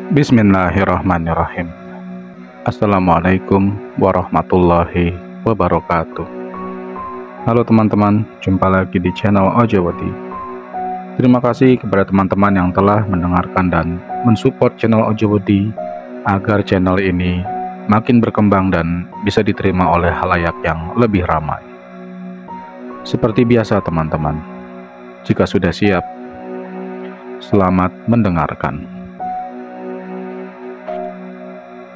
Bismillahirrahmanirrahim. Assalamualaikum warahmatullahi wabarakatuh. Halo teman-teman, jumpa lagi di channel Ojewati. Terima kasih kepada teman-teman yang telah mendengarkan dan mensupport channel Ojewati agar channel ini makin berkembang dan bisa diterima oleh khalayak yang lebih ramai. Seperti biasa teman-teman, jika sudah siap, selamat mendengarkan.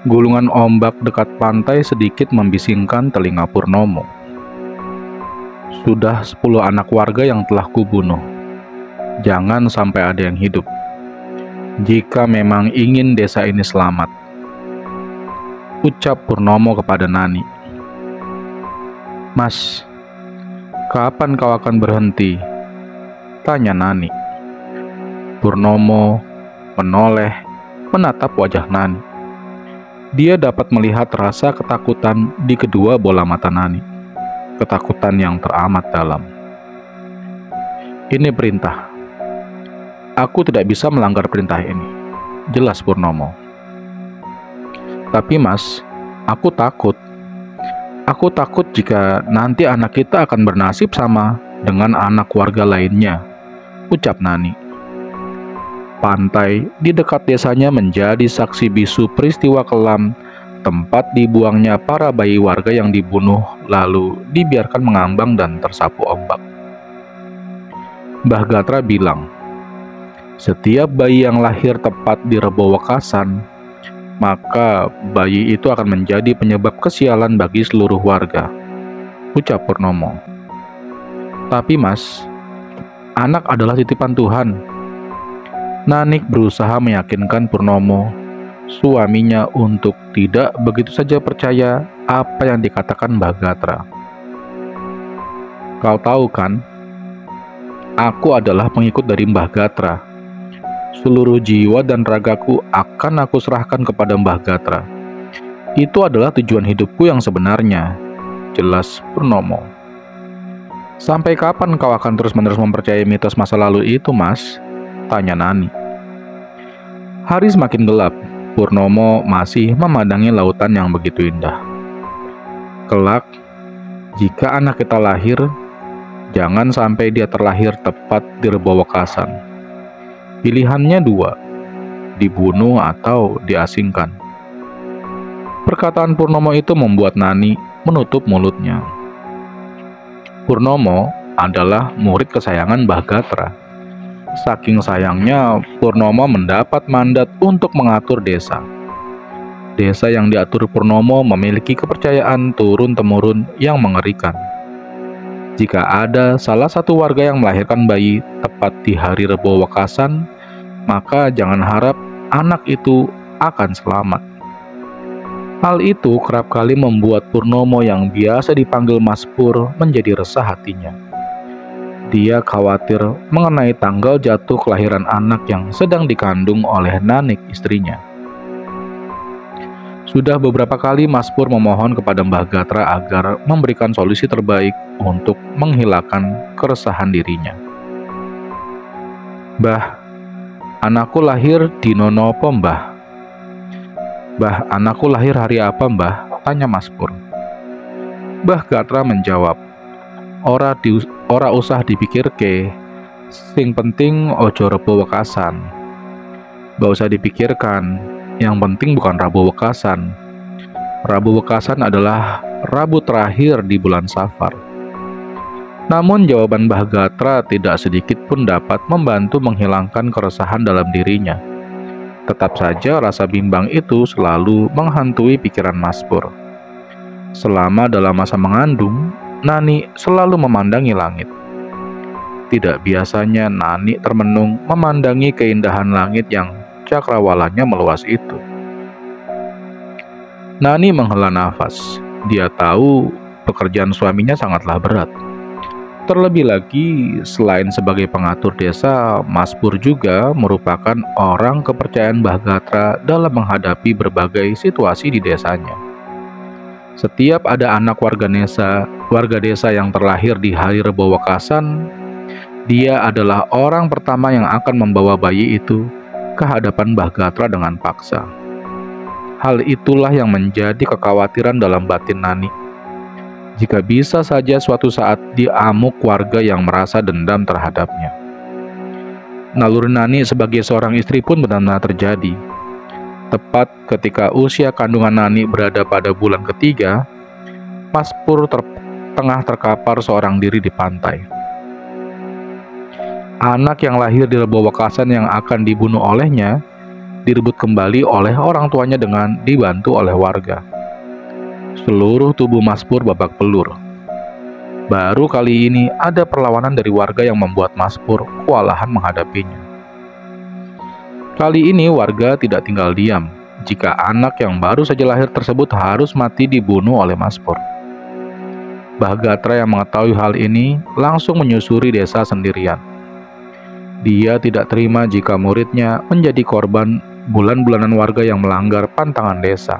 Gulungan ombak dekat pantai sedikit membisingkan telinga Purnomo. Sudah 10 anak warga yang telah kubunuh. Jangan sampai ada yang hidup. Jika memang ingin desa ini selamat, ucap Purnomo kepada Nani. Mas, kapan kau akan berhenti? Tanya Nani. Purnomo menoleh menatap wajah Nani. Dia dapat melihat rasa ketakutan di kedua bola mata Nani. Ketakutan yang teramat dalam. Ini perintah. Aku tidak bisa melanggar perintah ini. Jelas Purnomo. Tapi mas, aku takut. Aku takut jika nanti anak kita akan bernasib sama dengan anak warga lainnya, ucap Nani. Pantai di dekat desanya menjadi saksi bisu peristiwa kelam tempat dibuangnya para bayi warga yang dibunuh lalu dibiarkan mengambang dan tersapu ombak. Mbah Gatra bilang, setiap bayi yang lahir tepat di Rebo Wekasan, maka bayi itu akan menjadi penyebab kesialan bagi seluruh warga, ucap Purnomo. Tapi mas, anak adalah titipan Tuhan. Nanik berusaha meyakinkan Purnomo, suaminya, untuk tidak begitu saja percaya apa yang dikatakan Mbah Gatra. Kau tahu kan, aku adalah pengikut dari Mbah Gatra. Seluruh jiwa dan ragaku akan aku serahkan kepada Mbah Gatra. Itu adalah tujuan hidupku yang sebenarnya, jelas Purnomo. Sampai kapan kau akan terus-menerus mempercayai mitos masa lalu itu, mas? Tanya Nani. Hari semakin gelap. Purnomo masih memandangi lautan yang begitu indah. Kelak, jika anak kita lahir, jangan sampai dia terlahir tepat di Rebo Wekasan. Pilihannya dua, dibunuh atau diasingkan. Perkataan Purnomo itu membuat Nani menutup mulutnya. Purnomo adalah murid kesayangan Mbah Gatra. Saking sayangnya, Purnomo mendapat mandat untuk mengatur desa. Desa yang diatur Purnomo memiliki kepercayaan turun-temurun yang mengerikan. Jika ada salah satu warga yang melahirkan bayi tepat di hari Rebo Wekasan, maka jangan harap anak itu akan selamat. Hal itu kerap kali membuat Purnomo yang biasa dipanggil Mas Pur menjadi resah hatinya. Dia khawatir mengenai tanggal jatuh kelahiran anak yang sedang dikandung oleh Nanik, istrinya. Sudah beberapa kali Mas Pur memohon kepada Mbah Gatra agar memberikan solusi terbaik untuk menghilangkan keresahan dirinya. Mbah, anakku lahir di nonopo mbah? Mbah, anakku lahir hari apa mbah? Tanya Mas Pur. Mbah Gatra menjawab, Ora usah dipikirke, sing penting ojo Rebo Wekasan. Gak usah dipikirkan, yang penting bukan Rabu Wekasan. Rabu Wekasan adalah Rabu terakhir di bulan Safar. Namun jawaban Mbah Gatra tidak sedikit pun dapat membantu menghilangkan keresahan dalam dirinya. Tetap saja rasa bimbang itu selalu menghantui pikiran Mas Pur. Selama dalam masa mengandung, Nani selalu memandangi langit. Tidak biasanya Nani termenung memandangi keindahan langit yang cakrawalanya meluas itu. Nani menghela nafas. Dia tahu pekerjaan suaminya sangatlah berat. Terlebih lagi, selain sebagai pengatur desa, Mas Pur juga merupakan orang kepercayaan Mbah Gatra dalam menghadapi berbagai situasi di desanya. Setiap ada anak warga desa yang terlahir di hari Rebo Wekasan, dia adalah orang pertama yang akan membawa bayi itu ke hadapan Mbah Gatra dengan paksa. Hal itulah yang menjadi kekhawatiran dalam batin Nani. Jika bisa saja suatu saat diamuk warga yang merasa dendam terhadapnya. Naluri Nani sebagai seorang istri pun benar-benar terjadi. Tepat ketika usia kandungan Nani berada pada bulan ketiga, Mas Pur tengah terkapar seorang diri di pantai. Anak yang lahir di Rebo Wekasan yang akan dibunuh olehnya direbut kembali oleh orang tuanya dengan dibantu oleh warga. Seluruh tubuh Mas Pur babak belur. Baru kali ini ada perlawanan dari warga yang membuat Mas Pur kewalahan menghadapinya. Kali ini warga tidak tinggal diam jika anak yang baru saja lahir tersebut harus mati dibunuh oleh Mas Pur. Mbah Gatra yang mengetahui hal ini langsung menyusuri desa sendirian. Dia tidak terima jika muridnya menjadi korban bulan-bulanan warga yang melanggar pantangan desa.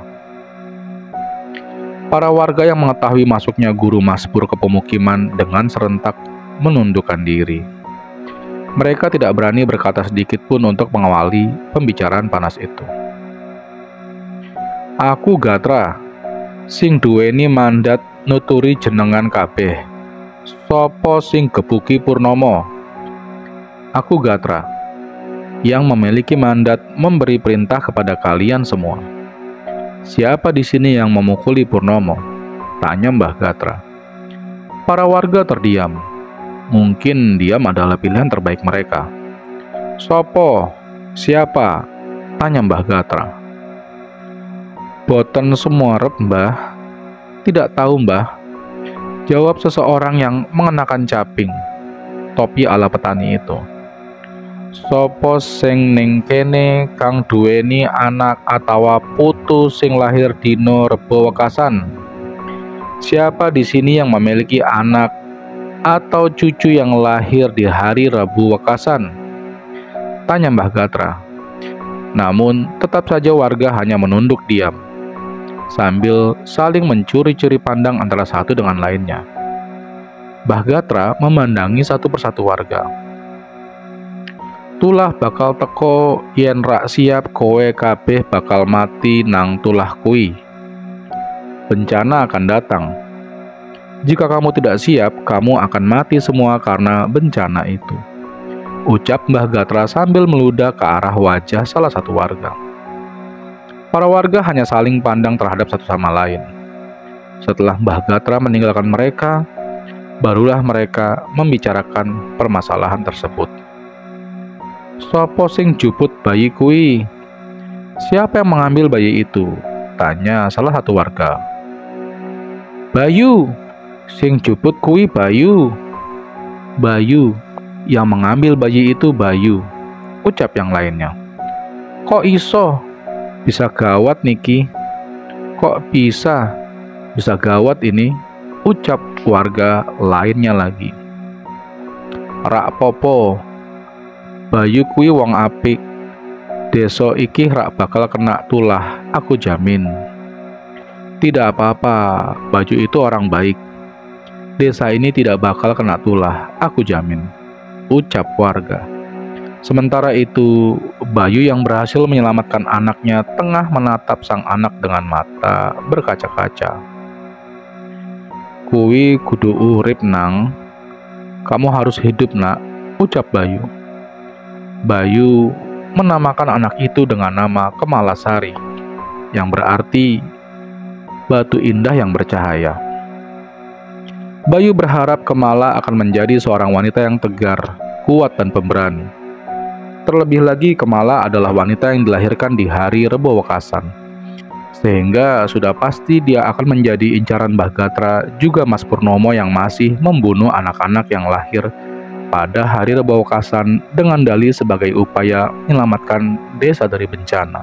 Para warga yang mengetahui masuknya guru Mas Pur ke pemukiman dengan serentak menundukkan diri. Mereka tidak berani berkata sedikit pun untuk mengawali pembicaraan panas itu. Aku Gatra, sing duweni mandat nuturi jenengan kabeh. Sopo sing gebuki Purnomo? Aku Gatra, yang memiliki mandat memberi perintah kepada kalian semua. Siapa di sini yang memukuli Purnomo? Tanya Mbah Gatra. Para warga terdiam. Mungkin diam adalah pilihan terbaik mereka. Sopo? Siapa? Tanya Mbah Gatra. Boten sumorep, Mbah. Tidak tahu, Mbah. Jawab seseorang yang mengenakan caping, topi ala petani itu. Sopo sing ning kene kang duweni anak atawa putu sing lahir dino Rebo Wekasan? Siapa di sini yang memiliki anak atau cucu yang lahir di hari Rabu Wekasan? Tanya Mbah Gatra. Namun tetap saja warga hanya menunduk diam, sambil saling mencuri-curi pandang antara satu dengan lainnya. Mbah Gatra memandangi satu persatu warga. Tulah bakal teko yen rak siap kowe kabeh bakal mati nang tulah kui. Bencana akan datang. Jika kamu tidak siap, kamu akan mati semua karena bencana itu. Ucap Mbah Gatra sambil meludah ke arah wajah salah satu warga. Para warga hanya saling pandang terhadap satu sama lain. Setelah Mbah Gatra meninggalkan mereka, barulah mereka membicarakan permasalahan tersebut. Sopo sing juput bayi kui? Siapa yang mengambil bayi itu? Tanya salah satu warga. Bayu, sing juput kui Bayu. Bayu, yang mengambil bayi itu Bayu, ucap yang lainnya. Kok iso? Bisa gawat niki. Kok bisa gawat ini? Ucap warga lainnya lagi. Rak popo, Bayu kui wong apik. Deso iki rak bakal kena tulah, aku jamin. Tidak apa-apa, Baju itu orang baik. Desa ini tidak bakal kena tulah, aku jamin. Ucap warga. Sementara itu, Bayu yang berhasil menyelamatkan anaknya tengah menatap sang anak dengan mata berkaca-kaca. Kuwi kudu urip nang, kamu harus hidup nak, ucap Bayu. Bayu menamakan anak itu dengan nama Kemalasari, yang berarti batu indah yang bercahaya. Bayu berharap Kemala akan menjadi seorang wanita yang tegar, kuat dan pemberani. Terlebih lagi Kemala adalah wanita yang dilahirkan di hari Rebo Wekasan, sehingga sudah pasti dia akan menjadi incaran Mbah Gatra juga Mas Purnomo yang masih membunuh anak-anak yang lahir pada hari Rebo Wekasan dengan dalih sebagai upaya menyelamatkan desa dari bencana.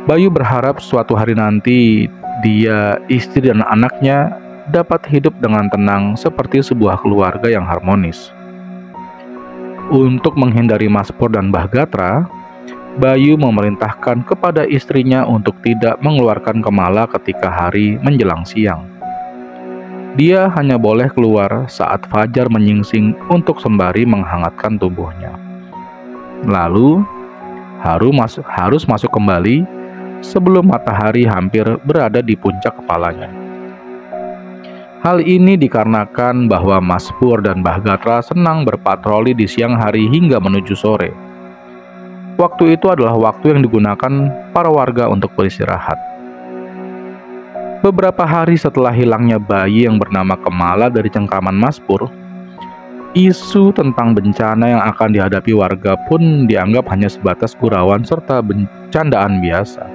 Bayu berharap suatu hari nanti dia, istri dan anaknya dapat hidup dengan tenang seperti sebuah keluarga yang harmonis. Untuk menghindari Mas Pur dan Mbah Gatra, Bayu memerintahkan kepada istrinya untuk tidak mengeluarkan Kemala ketika hari menjelang siang. Dia hanya boleh keluar saat fajar menyingsing untuk sembari menghangatkan tubuhnya. Lalu, harus masuk kembali sebelum matahari hampir berada di puncak kepalanya. Hal ini dikarenakan bahwa Mas Pur dan Mbah Gatra senang berpatroli di siang hari hingga menuju sore. Waktu itu adalah waktu yang digunakan para warga untuk beristirahat. Beberapa hari setelah hilangnya bayi yang bernama Kemala dari cengkraman Mas Pur, isu tentang bencana yang akan dihadapi warga pun dianggap hanya sebatas gurauan serta bercandaan biasa.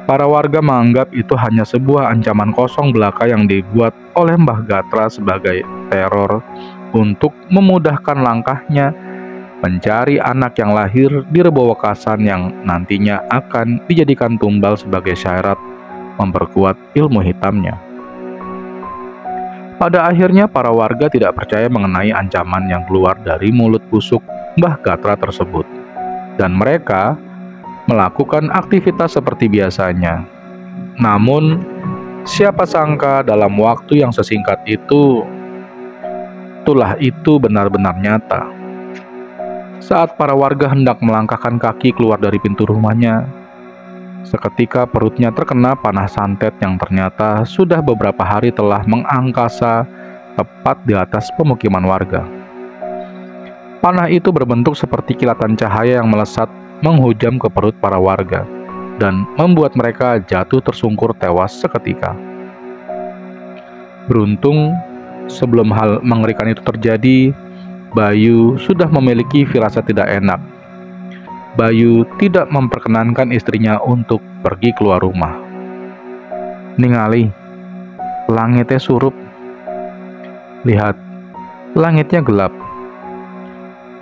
Para warga menganggap itu hanya sebuah ancaman kosong belaka yang dibuat oleh Mbah Gatra sebagai teror untuk memudahkan langkahnya mencari anak yang lahir di Rebo Wekasan yang nantinya akan dijadikan tumbal sebagai syarat memperkuat ilmu hitamnya. Pada akhirnya para warga tidak percaya mengenai ancaman yang keluar dari mulut busuk Mbah Gatra tersebut, dan mereka melakukan aktivitas seperti biasanya. Namun, siapa sangka dalam waktu yang sesingkat itu, tulah itu benar-benar nyata. Saat para warga hendak melangkahkan kaki keluar dari pintu rumahnya, seketika perutnya terkena panah santet yang ternyata sudah beberapa hari telah mengangkasa tepat di atas pemukiman warga. Panah itu berbentuk seperti kilatan cahaya yang melesat menghujam ke perut para warga dan membuat mereka jatuh tersungkur tewas seketika. Beruntung, sebelum hal mengerikan itu terjadi, Bayu sudah memiliki firasat tidak enak. Bayu tidak memperkenankan istrinya untuk pergi keluar rumah. "Ningali, langitnya surup. Lihat, langitnya gelap.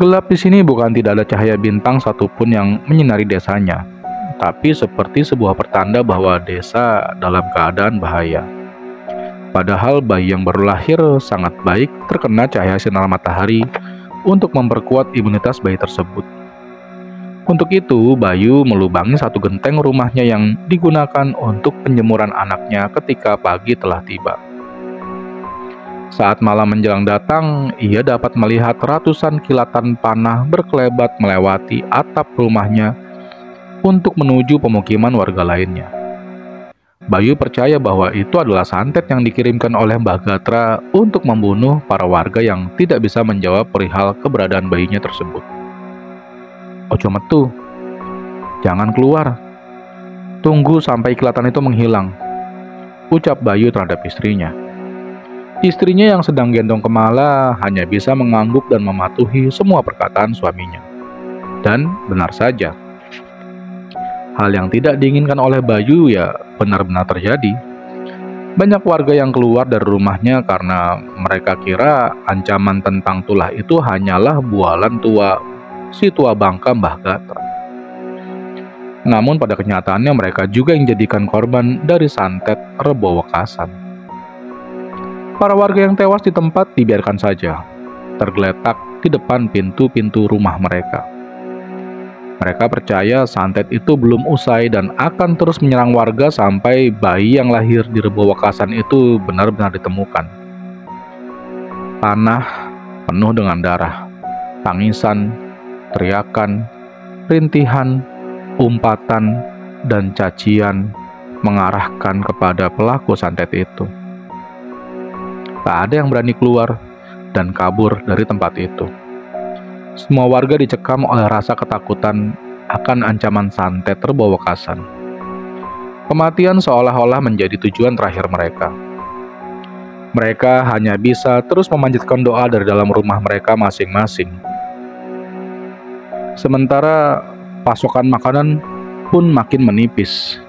Gelap di sini bukan tidak ada cahaya bintang satupun yang menyinari desanya, tapi seperti sebuah pertanda bahwa desa dalam keadaan bahaya. Padahal bayi yang baru lahir sangat baik terkena cahaya sinar matahari untuk memperkuat imunitas bayi tersebut. Untuk itu, Bayu melubangi satu genteng rumahnya yang digunakan untuk penjemuran anaknya ketika pagi telah tiba. Saat malam menjelang datang, ia dapat melihat ratusan kilatan panah berkelebat melewati atap rumahnya untuk menuju pemukiman warga lainnya. Bayu percaya bahwa itu adalah santet yang dikirimkan oleh Mbah Gatra untuk membunuh para warga yang tidak bisa menjawab perihal keberadaan bayinya tersebut. "Ojo metu, jangan keluar. Tunggu sampai kilatan itu menghilang," ucap Bayu terhadap istrinya. Istrinya yang sedang gendong Kemala hanya bisa mengangguk dan mematuhi semua perkataan suaminya. Dan benar saja, hal yang tidak diinginkan oleh Bayu ya benar-benar terjadi. Banyak warga yang keluar dari rumahnya karena mereka kira ancaman tentang tulah itu hanyalah bualan si tua bangka Mbah Gatra. Namun pada kenyataannya mereka juga yang jadikan korban dari santet Rebo Wekasan. Para warga yang tewas di tempat dibiarkan saja, tergeletak di depan pintu-pintu rumah mereka. Mereka percaya santet itu belum usai dan akan terus menyerang warga sampai bayi yang lahir di Rebo Wekasan itu benar-benar ditemukan. Tanah penuh dengan darah, tangisan, teriakan, rintihan, umpatan, dan cacian mengarahkan kepada pelaku santet itu. Tak ada yang berani keluar dan kabur dari tempat itu. Semua warga dicekam oleh rasa ketakutan akan ancaman santet Rebo Wekasan. Kematian seolah-olah menjadi tujuan terakhir mereka. Mereka hanya bisa terus memanjatkan doa dari dalam rumah mereka masing-masing. Sementara pasokan makanan pun makin menipis.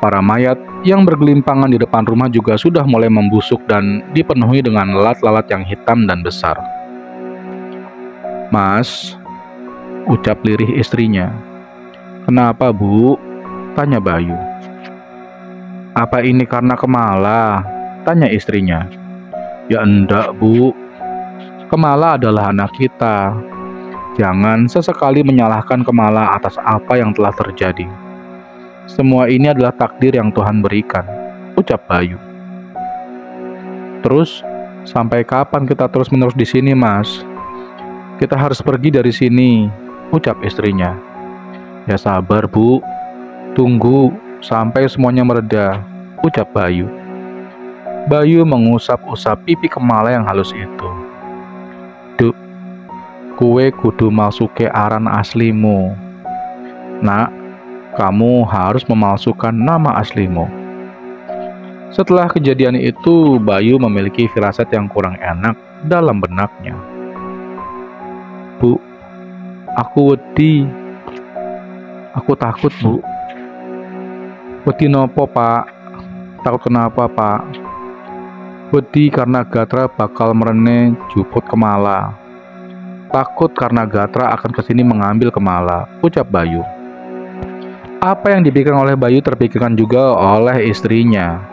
Para mayat yang bergelimpangan di depan rumah juga sudah mulai membusuk dan dipenuhi dengan lalat-lalat yang hitam dan besar. "Mas," ucap lirih istrinya. "Kenapa, Bu?" tanya Bayu. "Apa ini karena Kemala?" tanya istrinya. "Ya enggak, Bu. Kemala adalah anak kita. Jangan sesekali menyalahkan Kemala atas apa yang telah terjadi. Semua ini adalah takdir yang Tuhan berikan," ucap Bayu. "Terus, sampai kapan kita terus-menerus di sini, Mas? Kita harus pergi dari sini," ucap istrinya. "Ya sabar, Bu. Tunggu sampai semuanya mereda," ucap Bayu. Bayu mengusap-usap pipi Kemala yang halus itu. "Duk, kue kudu malsuke aran aslimu. Nak, kamu harus memalsukan nama aslimu." Setelah kejadian itu, Bayu memiliki firasat yang kurang enak dalam benaknya. "Bu, aku wedi. Aku takut, Bu." "Wedi nopo, Pak? Takut kenapa, Pak?" "Wedi karena Gatra bakal merene juput Kemala. Takut karena Gatra akan kesini mengambil Kemala," ucap Bayu. Apa yang dipikirkan oleh Bayu terpikirkan juga oleh istrinya.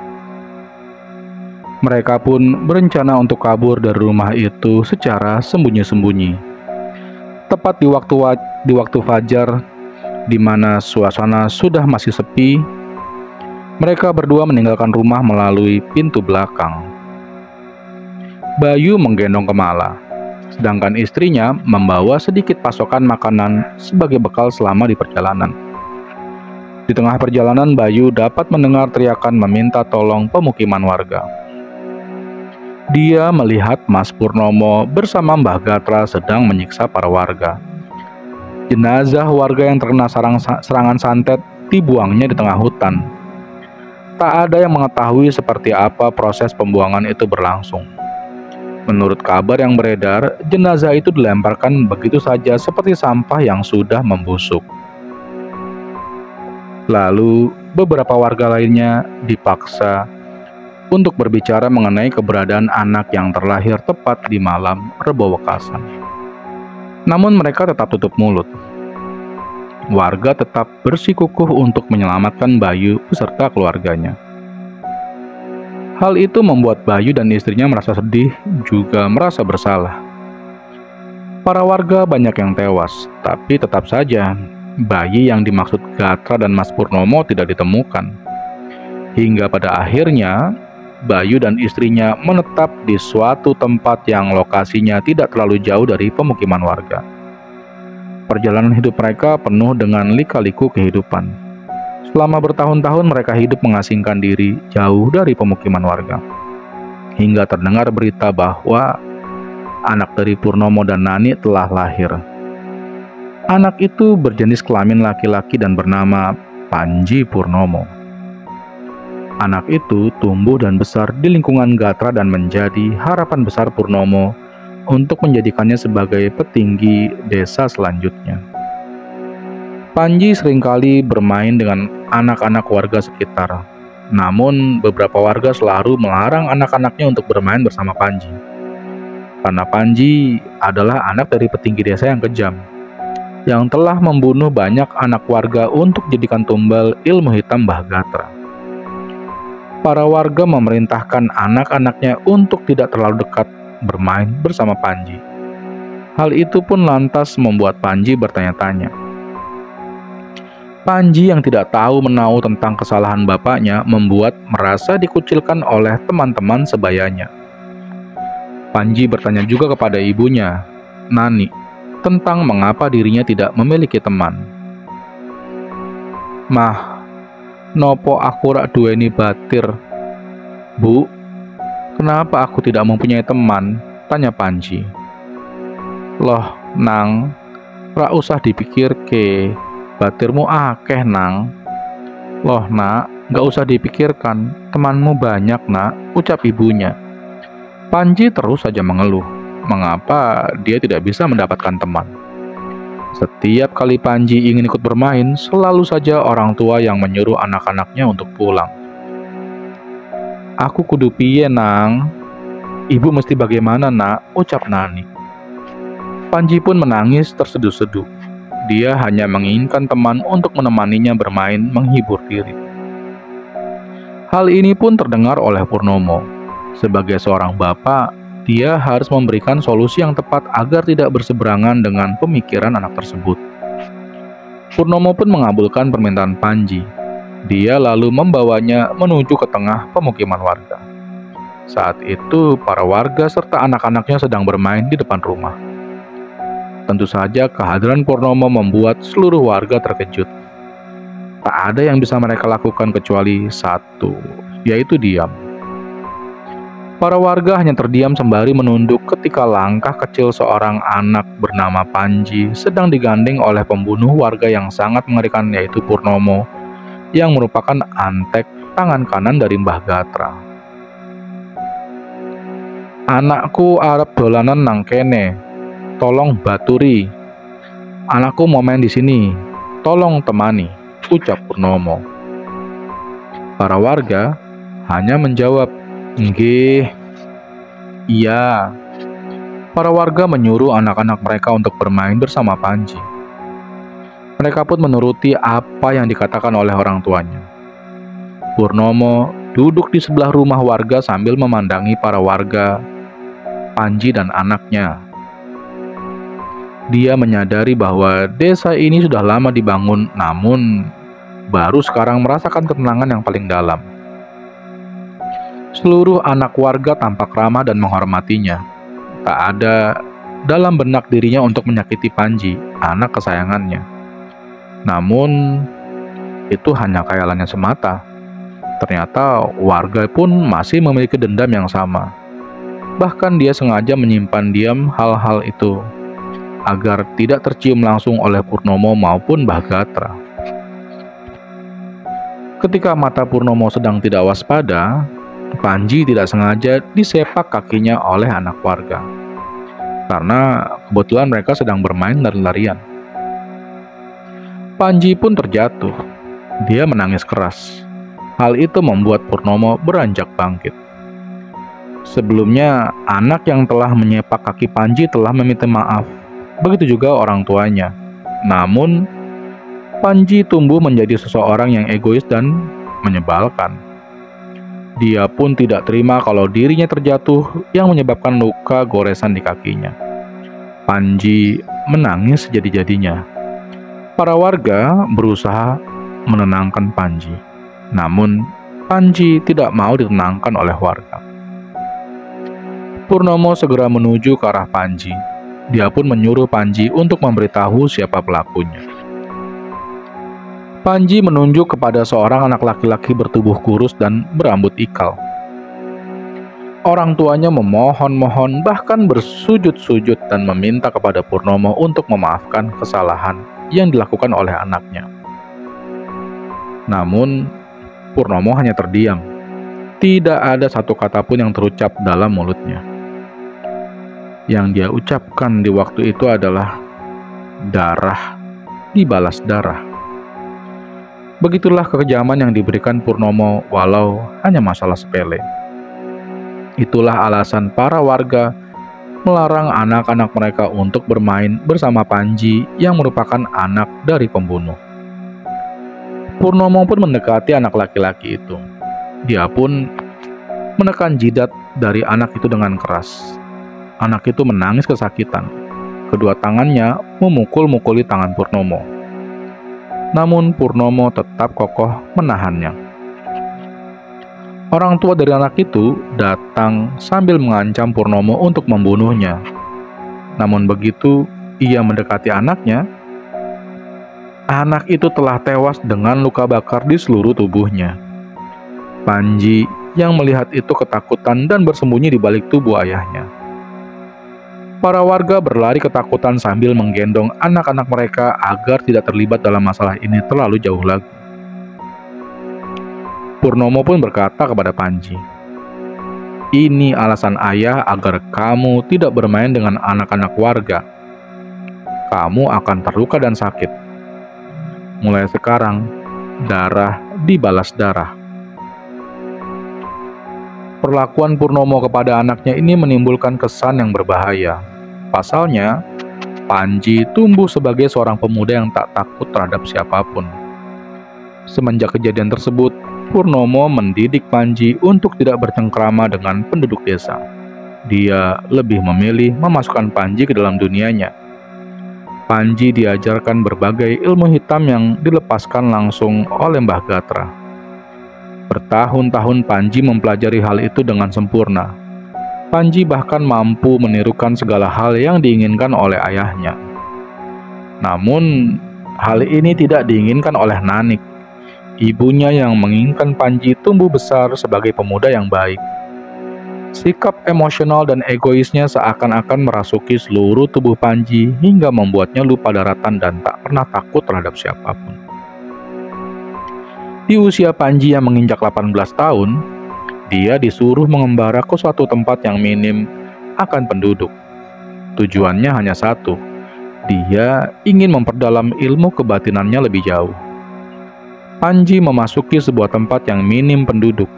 Mereka pun berencana untuk kabur dari rumah itu secara sembunyi-sembunyi. Tepat di waktu fajar, di mana suasana sudah masih sepi, mereka berdua meninggalkan rumah melalui pintu belakang. Bayu menggendong Kemala, sedangkan istrinya membawa sedikit pasokan makanan sebagai bekal selama di perjalanan. Di tengah perjalanan, Bayu dapat mendengar teriakan meminta tolong pemukiman warga. Dia melihat Mas Purnomo bersama Mbah Gatra sedang menyiksa para warga. Jenazah warga yang terkena serangan santet dibuangnya di tengah hutan. Tak ada yang mengetahui seperti apa proses pembuangan itu berlangsung. Menurut kabar yang beredar, jenazah itu dilemparkan begitu saja seperti sampah yang sudah membusuk. Lalu, beberapa warga lainnya dipaksa untuk berbicara mengenai keberadaan anak yang terlahir tepat di malam Rebo Wekasan. Namun mereka tetap tutup mulut. Warga tetap bersikukuh untuk menyelamatkan Bayu beserta keluarganya. Hal itu membuat Bayu dan istrinya merasa sedih, juga merasa bersalah. Para warga banyak yang tewas, tapi tetap saja bayi yang dimaksud Gatra dan Mas Purnomo tidak ditemukan. Hingga pada akhirnya, Bayu dan istrinya menetap di suatu tempat yang lokasinya tidak terlalu jauh dari pemukiman warga. Perjalanan hidup mereka penuh dengan lika-liku kehidupan. Selama bertahun-tahun mereka hidup mengasingkan diri jauh dari pemukiman warga. Hingga terdengar berita bahwa anak dari Purnomo dan Nani telah lahir. Anak itu berjenis kelamin laki-laki dan bernama Panji Purnomo. Anak itu tumbuh dan besar di lingkungan Gatra dan menjadi harapan besar Purnomo untuk menjadikannya sebagai petinggi desa selanjutnya. Panji seringkali bermain dengan anak-anak warga sekitar. Namun, beberapa warga selalu melarang anak-anaknya untuk bermain bersama Panji. Karena Panji adalah anak dari petinggi desa yang kejam, yang telah membunuh banyak anak warga untuk dijadikan tumbal ilmu hitam Mbah Gatra. Para warga memerintahkan anak-anaknya untuk tidak terlalu dekat bermain bersama Panji. Hal itu pun lantas membuat Panji bertanya-tanya. Panji yang tidak tahu menau tentang kesalahan bapaknya membuat merasa dikucilkan oleh teman-teman sebayanya. Panji bertanya juga kepada ibunya, Nani, tentang mengapa dirinya tidak memiliki teman. "Mah, nopo aku rak duweni batir?" "Bu, kenapa aku tidak mempunyai teman?" tanya Panji. "Loh, Nang, rak usah dipikir ke, batirmu akeh, Nang." "Loh, Nak, gak usah dipikirkan, temanmu banyak, Nak," ucap ibunya. Panji terus saja mengeluh, mengapa dia tidak bisa mendapatkan teman. Setiap kali Panji ingin ikut bermain, selalu saja orang tua yang menyuruh anak-anaknya untuk pulang. "Aku kudu piye, Nang? Ibu mesti bagaimana, Nak?" ucap Nani. Panji pun menangis terseduh-seduh. Dia hanya menginginkan teman untuk menemaninya bermain menghibur diri. Hal ini pun terdengar oleh Purnomo. Sebagai seorang bapak, dia harus memberikan solusi yang tepat agar tidak berseberangan dengan pemikiran anak tersebut. Purnomo pun mengabulkan permintaan Panji. Dia lalu membawanya menuju ke tengah pemukiman warga. Saat itu, para warga serta anak-anaknya sedang bermain di depan rumah. tentu saja kehadiran Purnomo membuat seluruh warga terkejut. Tak ada yang bisa mereka lakukan kecuali satu, yaitu diam. Para warga hanya terdiam sembari menunduk ketika langkah kecil seorang anak bernama Panji sedang digandeng oleh pembunuh warga yang sangat mengerikan, yaitu Purnomo, yang merupakan antek tangan kanan dari Mbah Gatra. "Anakku arep dolanan nang kene, tolong baturi. Anakku mau main di sini, tolong temani," ucap Purnomo. Para warga hanya menjawab, "Nggih, iya." Para warga menyuruh anak-anak mereka untuk bermain bersama Panji. Mereka pun menuruti apa yang dikatakan oleh orang tuanya. Purnomo duduk di sebelah rumah warga sambil memandangi para warga, Panji dan anaknya. Dia menyadari bahwa desa ini sudah lama dibangun, namun baru sekarang merasakan ketenangan yang paling dalam. Seluruh anak warga tampak ramah dan menghormatinya. Tak ada dalam benak dirinya untuk menyakiti Panji, anak kesayangannya. Namun, itu hanya khayalannya semata. Ternyata warga pun masih memiliki dendam yang sama. Bahkan dia sengaja menyimpan diam hal-hal itu agar tidak tercium langsung oleh Purnomo maupun Mbah Gatra. Ketika mata Purnomo sedang tidak waspada, Panji tidak sengaja disepak kakinya oleh anak warga. Karena kebetulan mereka sedang bermain lari-larian. Panji pun terjatuh. Dia menangis keras. Hal itu membuat Purnomo beranjak bangkit. Sebelumnya, anak yang telah menyepak kaki Panji telah meminta maaf. Begitu juga orang tuanya. Namun, Panji tumbuh menjadi seseorang yang egois dan menyebalkan. Dia pun tidak terima kalau dirinya terjatuh yang menyebabkan luka goresan di kakinya. Panji menangis sejadi-jadinya. Para warga berusaha menenangkan Panji. Namun, Panji tidak mau ditenangkan oleh warga. Purnomo segera menuju ke arah Panji. Dia pun menyuruh Panji untuk memberitahu siapa pelakunya. Panji menunjuk kepada seorang anak laki-laki bertubuh kurus dan berambut ikal. Orang tuanya memohon-mohon, bahkan bersujud-sujud dan meminta kepada Purnomo untuk memaafkan kesalahan yang dilakukan oleh anaknya. Namun, Purnomo hanya terdiam. Tidak ada satu kata pun yang terucap dalam mulutnya. Yang dia ucapkan di waktu itu adalah darah dibalas darah. Begitulah kekejaman yang diberikan Purnomo walau hanya masalah sepele. Itulah alasan para warga melarang anak-anak mereka untuk bermain bersama Panji yang merupakan anak dari pembunuh. Purnomo pun mendekati anak laki-laki itu. Dia pun menekan jidat dari anak itu dengan keras. Anak itu menangis kesakitan. Kedua tangannya memukul-mukuli tangan Purnomo. Namun Purnomo tetap kokoh menahannya. Orang tua dari anak itu datang sambil mengancam Purnomo untuk membunuhnya. Namun begitu ia mendekati anaknya, anak itu telah tewas dengan luka bakar di seluruh tubuhnya. Panji yang melihat itu ketakutan dan bersembunyi di balik tubuh ayahnya. Para warga berlari ketakutan sambil menggendong anak-anak mereka agar tidak terlibat dalam masalah ini terlalu jauh lagi. Purnomo pun berkata kepada Panji, "Ini alasan ayah agar kamu tidak bermain dengan anak-anak warga. Kamu akan terluka dan sakit. Mulai sekarang, darah dibalas darah." Perlakuan Purnomo kepada anaknya ini menimbulkan kesan yang berbahaya. Pasalnya, Panji tumbuh sebagai seorang pemuda yang tak takut terhadap siapapun. Semenjak kejadian tersebut, Purnomo mendidik Panji untuk tidak bercengkrama dengan penduduk desa. Dia lebih memilih memasukkan Panji ke dalam dunianya. Panji diajarkan berbagai ilmu hitam yang dilepaskan langsung oleh Mbah Gatra. Bertahun-tahun Panji mempelajari hal itu dengan sempurna. Panji bahkan mampu menirukan segala hal yang diinginkan oleh ayahnya. Namun, hal ini tidak diinginkan oleh Nanik, ibunya yang menginginkan Panji tumbuh besar sebagai pemuda yang baik. Sikap emosional dan egoisnya seakan-akan merasuki seluruh tubuh Panji hingga membuatnya lupa daratan dan tak pernah takut terhadap siapapun. Di usia Panji yang menginjak 18 tahun, dia disuruh mengembara ke suatu tempat yang minim akan penduduk. Tujuannya hanya satu, dia ingin memperdalam ilmu kebatinannya lebih jauh. Panji memasuki sebuah tempat yang minim penduduk.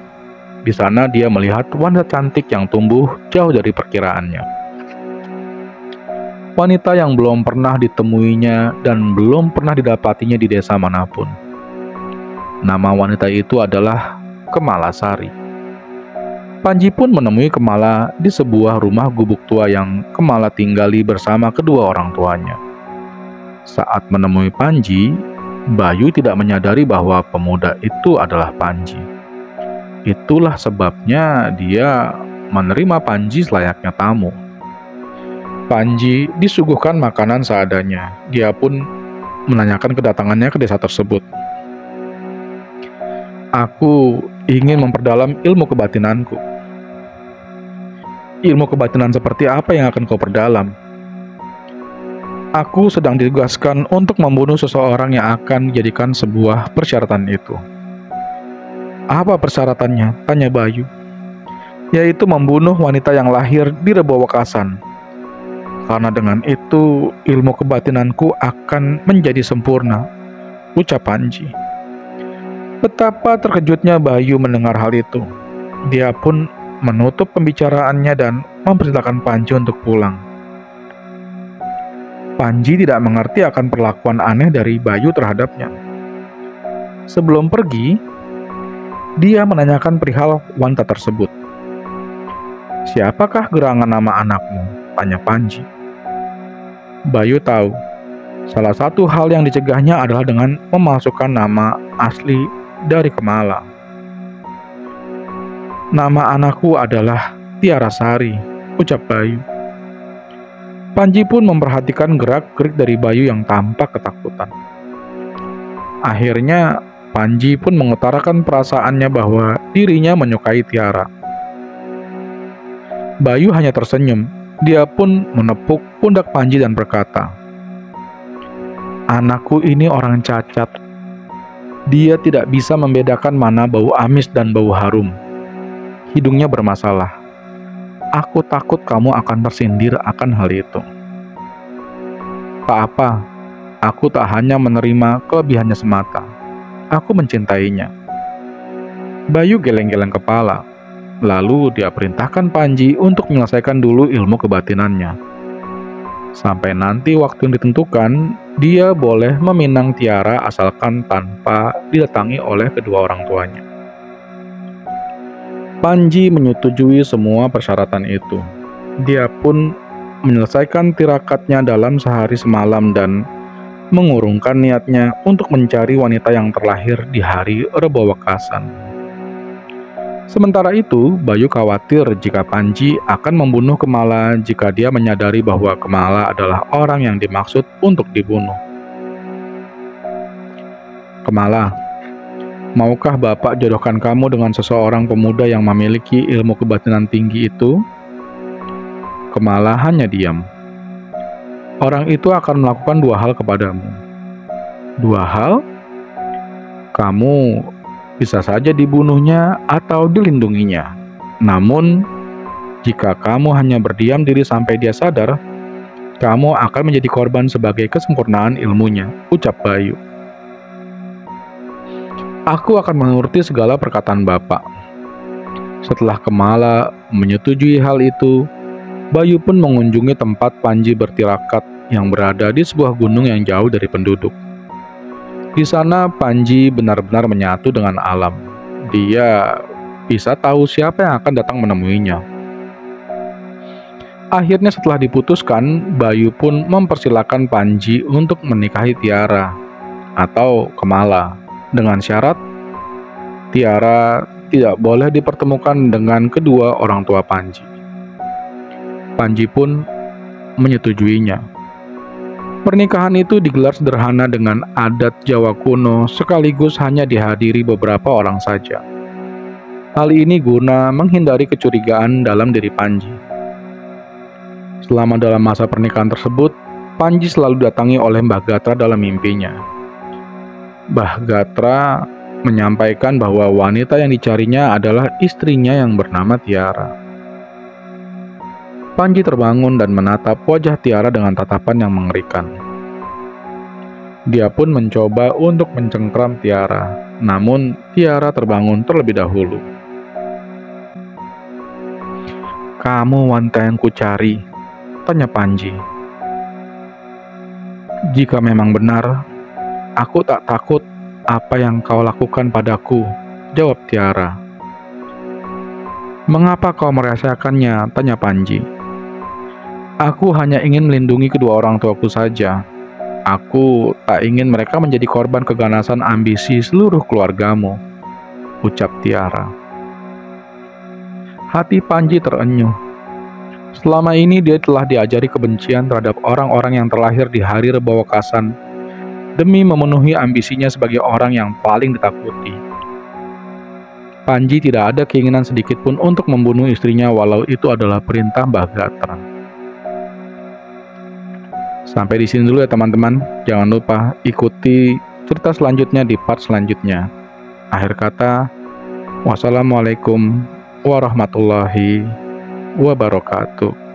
Di sana dia melihat wanita cantik yang tumbuh jauh dari perkiraannya. Wanita yang belum pernah ditemuinya dan belum pernah didapatinya di desa manapun. Nama wanita itu adalah Kemalasari. Panji pun menemui Kemala di sebuah rumah gubuk tua yang Kemala tinggali bersama kedua orang tuanya. Saat menemui Panji, Bayu tidak menyadari bahwa pemuda itu adalah Panji. Itulah sebabnya dia menerima Panji selayaknya tamu. Panji disuguhkan makanan seadanya. Dia pun menanyakan kedatangannya ke desa tersebut. Aku ingin memperdalam ilmu kebatinanku. Ilmu kebatinan seperti apa yang akan kau perdalam? Aku sedang ditugaskan untuk membunuh seseorang yang akan dijadikan sebuah persyaratan itu. Apa persyaratannya? Tanya Bayu. Yaitu membunuh wanita yang lahir di Rebo Wekasan. Karena dengan itu ilmu kebatinanku akan menjadi sempurna, ucap Panji. Betapa terkejutnya Bayu mendengar hal itu. Dia pun menutup pembicaraannya dan mempersilahkan Panji untuk pulang. Panji tidak mengerti akan perlakuan aneh dari Bayu terhadapnya. Sebelum pergi, dia menanyakan perihal wanita tersebut. Siapakah gerangan nama anakmu? Tanya Panji. Bayu tahu, salah satu hal yang dicegahnya adalah dengan memasukkan nama asli dari Kemala. Nama anakku adalah Tiara Sari, ucap Bayu. Panji pun memperhatikan gerak-gerik dari Bayu yang tampak ketakutan. Akhirnya, Panji pun mengutarakan perasaannya bahwa dirinya menyukai Tiara. Bayu hanya tersenyum. Dia pun menepuk pundak Panji dan berkata, "Anakku ini orang cacat. Dia tidak bisa membedakan mana bau amis dan bau harum. Hidungnya bermasalah. Aku takut kamu akan tersindir akan hal itu." Tak apa, aku tak hanya menerima kelebihannya semata. Aku mencintainya. Bayu geleng-geleng kepala. Lalu dia perintahkan Panji untuk menyelesaikan dulu ilmu kebatinannya. Sampai nanti waktu yang ditentukan, dia boleh meminang Tiara asalkan tanpa didatangi oleh kedua orang tuanya. Panji menyetujui semua persyaratan itu. Dia pun menyelesaikan tirakatnya dalam sehari semalam dan mengurungkan niatnya untuk mencari wanita yang terlahir di hari Rebo Wekasan. Sementara itu, Bayu khawatir jika Panji akan membunuh Kemala jika dia menyadari bahwa Kemala adalah orang yang dimaksud untuk dibunuh. Kemala, maukah Bapak jodohkan kamu dengan seseorang pemuda yang memiliki ilmu kebatinan tinggi itu? Kemala hanya diam. Orang itu akan melakukan dua hal kepadamu. Dua hal? Kamu bisa saja dibunuhnya atau dilindunginya. Namun, jika kamu hanya berdiam diri sampai dia sadar, kamu akan menjadi korban sebagai kesempurnaan ilmunya, ucap Bayu. Aku akan menuruti segala perkataan Bapak. Setelah Kemala menyetujui hal itu, Bayu pun mengunjungi tempat Panji bertirakat yang berada di sebuah gunung yang jauh dari penduduk. Di sana Panji benar-benar menyatu dengan alam. Dia bisa tahu siapa yang akan datang menemuinya. Akhirnya setelah diputuskan, Bayu pun mempersilahkan Panji untuk menikahi Tiara atau Kemala dengan syarat Tiara tidak boleh dipertemukan dengan kedua orang tua Panji. Panji pun menyetujuinya. Pernikahan itu digelar sederhana dengan adat Jawa kuno, sekaligus hanya dihadiri beberapa orang saja. Hal ini guna menghindari kecurigaan dalam diri Panji. Selama dalam masa pernikahan tersebut, Panji selalu datangi oleh Mbah Gatra dalam mimpinya. Mbah Gatra menyampaikan bahwa wanita yang dicarinya adalah istrinya yang bernama Tiara. Panji terbangun dan menatap wajah Tiara dengan tatapan yang mengerikan. Dia pun mencoba untuk mencengkram Tiara, namun Tiara terbangun terlebih dahulu. "Kamu wanita yang kucari?" tanya Panji. "Jika memang benar, aku tak takut apa yang kau lakukan padaku," jawab Tiara. "Mengapa kau merahasiakannya?" tanya Panji. "Aku hanya ingin melindungi kedua orang tuaku saja. Aku tak ingin mereka menjadi korban keganasan ambisi seluruh keluargamu," ucap Tiara. Hati Panji terenyuh. Selama ini dia telah diajari kebencian terhadap orang-orang yang terlahir di hari Rebo Wekasan demi memenuhi ambisinya sebagai orang yang paling ditakuti. Panji tidak ada keinginan sedikitpun untuk membunuh istrinya walau itu adalah perintah Mbah Gatra. Sampai di sini dulu ya teman-teman. Jangan lupa ikuti cerita selanjutnya di part selanjutnya. Akhir kata, wassalamualaikum warahmatullahi wabarakatuh.